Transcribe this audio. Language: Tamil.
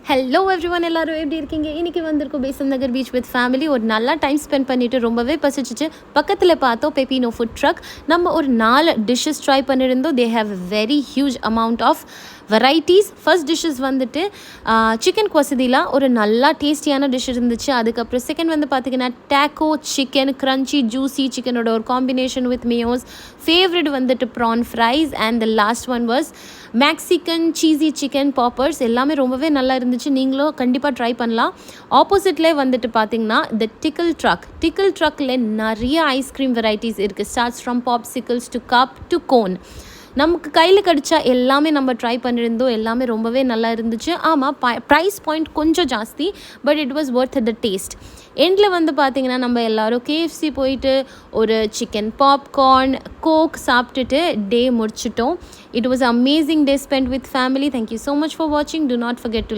ஹலோ எவ்ரிவன், எல்லாரும் எப்படி இருக்கீங்க? இன்றைக்கி வந்திருக்கோம் Besant Nagar beach with family. ஒரு நல்லா டைம் ஸ்பெண்ட் பண்ணிவிட்டு ரொம்பவே பசிச்சிச்சு. பக்கத்தில் பார்த்தோம் பெப்பினோ ஃபுட் ட்ரக். நம்ம ஒரு 4 டிஷ்ஷஸ் ட்ரை பண்ணியிருந்தோம். They have very huge amount of varieties. First dishes வந்துட்டு சிக்கன் கொசதிலா, ஒரு நல்லா டேஸ்டியான டிஷ் இருந்துச்சு. அதுக்கப்புறம் செகண்ட் வந்து பார்த்திங்கன்னா டேக்கோ சிக்கன், க்ரன்ச்சி ஜூஸி சிக்கனோட ஒரு காம்பினேஷன் வித் மியோஸ். ஃபேவரட் வந்துட்டு prawn fries. And the last one was Mexican cheesy chicken poppers. எல்லாமே ரொம்பவே நல்லா இருந்துச்சு. நீங்களும் கண்டிப்பாக ட்ரை பண்ணலாம். ஆப்போசிட்லேயே வந்துட்டு பார்த்தீங்கன்னா த டிக்கிள் ட்ரக்கில் நிறைய ஐஸ்கிரீம் வெரைட்டிஸ் இருக்குது. Starts from popsicles to cup to cone. நமக்கு கையில் கிடச்சா எல்லாமே நம்ம ட்ரை பண்ணியிருந்தோம். எல்லாமே ரொம்பவே நல்லா இருந்துச்சு. ஆமாம், ப்ரைஸ் பாயிண்ட் கொஞ்சம் ஜாஸ்தி, but it was worth the taste. எண்டில் வந்து பார்த்திங்கன்னா நம்ம எல்லோரும் கேஎஃப்சி போயிட்டு ஒரு சிக்கன் பாப்கார்ன், கோக் சாப்பிட்டுட்டு டே முடிச்சிட்டோம். It was amazing day spend with family. Thank you so much for வாட்சிங். Do not forget to